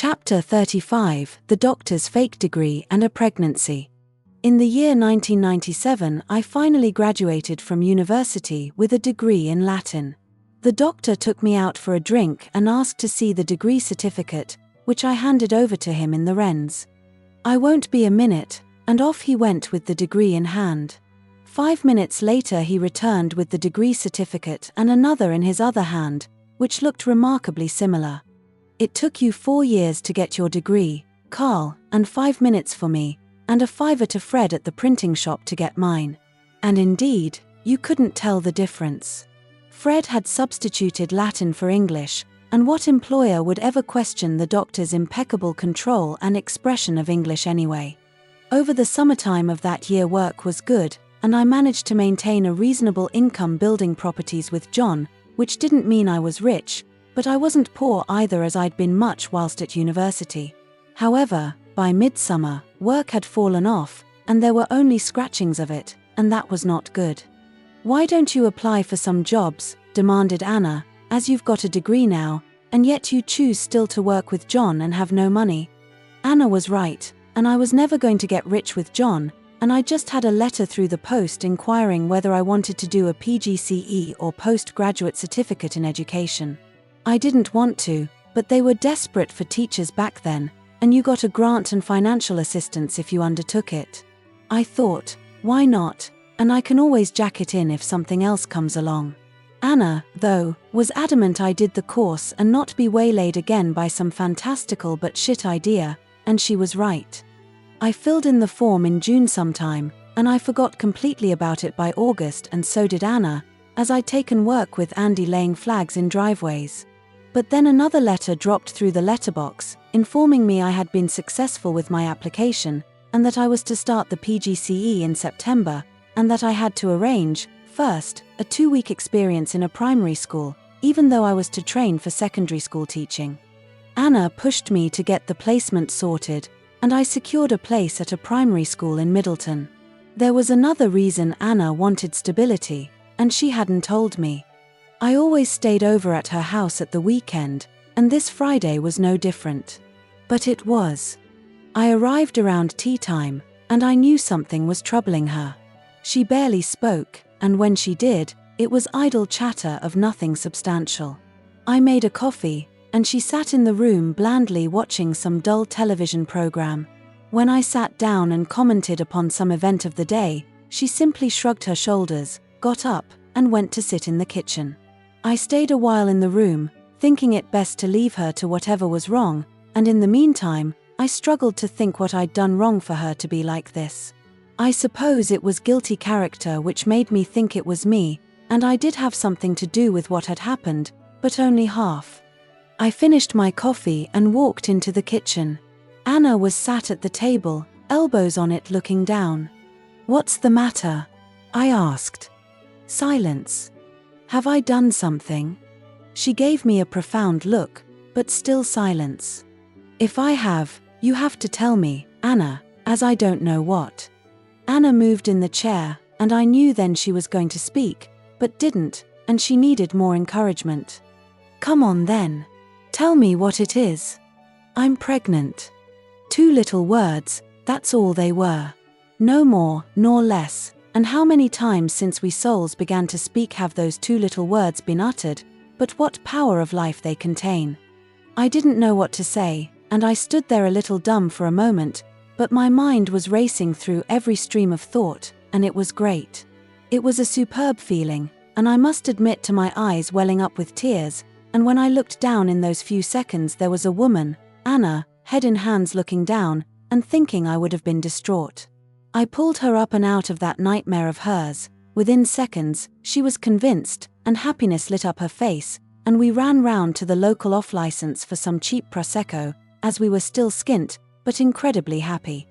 Chapter 35: The Doctor's Fake Degree and a Pregnancy. In the year 1997, I finally graduated from university with a degree in Latin. The doctor took me out for a drink and asked to see the degree certificate, which I handed over to him in the Wrens. I won't be a minute, and off he went with the degree in hand. 5 minutes later he returned with the degree certificate and another in his other hand, which looked remarkably similar. "It took you 4 years to get your degree, Karl, and 5 minutes for me, and a fiver to Fred at the printing shop to get mine." And indeed, you couldn't tell the difference. Fred had substituted Latin for English, and what employer would ever question the doctor's impeccable control and expression of English anyway? Over the summertime of that year work was good, and I managed to maintain a reasonable income building properties with John, which didn't mean I was rich, but I wasn't poor either, as I'd been much whilst at university. However, by midsummer, work had fallen off, and there were only scratchings of it, and that was not good. "Why don't you apply for some jobs?" demanded Anna, "as you've got a degree now, and yet you choose still to work with John and have no money?" Anna was right, and I was never going to get rich with John, and I just had a letter through the post inquiring whether I wanted to do a PGCE or postgraduate certificate in education. I didn't want to, but they were desperate for teachers back then, and you got a grant and financial assistance if you undertook it. I thought, why not, and I can always jack it in if something else comes along. Anna, though, was adamant I did the course and not be waylaid again by some fantastical but shit idea, and she was right. I filled in the form in June sometime, and I forgot completely about it by August, and so did Anna, as I'd taken work with Andy laying flags in driveways. But then another letter dropped through the letterbox, informing me I had been successful with my application, and that I was to start the PGCE in September, and that I had to arrange, first, a 2-week experience in a primary school, even though I was to train for secondary school teaching. Anna pushed me to get the placement sorted, and I secured a place at a primary school in Middleton. There was another reason Anna wanted stability, and she hadn't told me. I always stayed over at her house at the weekend, and this Friday was no different. But it was. I arrived around tea time, and I knew something was troubling her. She barely spoke, and when she did, it was idle chatter of nothing substantial. I made a coffee, and she sat in the room blandly watching some dull television program. When I sat down and commented upon some event of the day, she simply shrugged her shoulders, got up, and went to sit in the kitchen. I stayed a while in the room, thinking it best to leave her to whatever was wrong, and in the meantime, I struggled to think what I'd done wrong for her to be like this. I suppose it was guilty character which made me think it was me, and I did have something to do with what had happened, but only half. I finished my coffee and walked into the kitchen. Anna was sat at the table, elbows on it, looking down. "What's the matter?" I asked. Silence. "Have I done something?" She gave me a profound look, but still silence. "If I have, you have to tell me, Anna, as I don't know what." Anna moved in the chair, and I knew then she was going to speak, but didn't, and she needed more encouragement. "Come on then. Tell me what it is." "I'm pregnant." 2 little words, that's all they were. No more, nor less. And how many times since we souls began to speak have those 2 little words been uttered, but what power of life they contain. I didn't know what to say, and I stood there a little dumb for a moment, but my mind was racing through every stream of thought, and it was great. It was a superb feeling, and I must admit to my eyes welling up with tears, and when I looked down in those few seconds there was a woman, Anna, head in hands looking down, and thinking I would have been distraught. I pulled her up and out of that nightmare of hers. Within seconds, she was convinced, and happiness lit up her face, and we ran round to the local off-license for some cheap Prosecco, as we were still skint, but incredibly happy.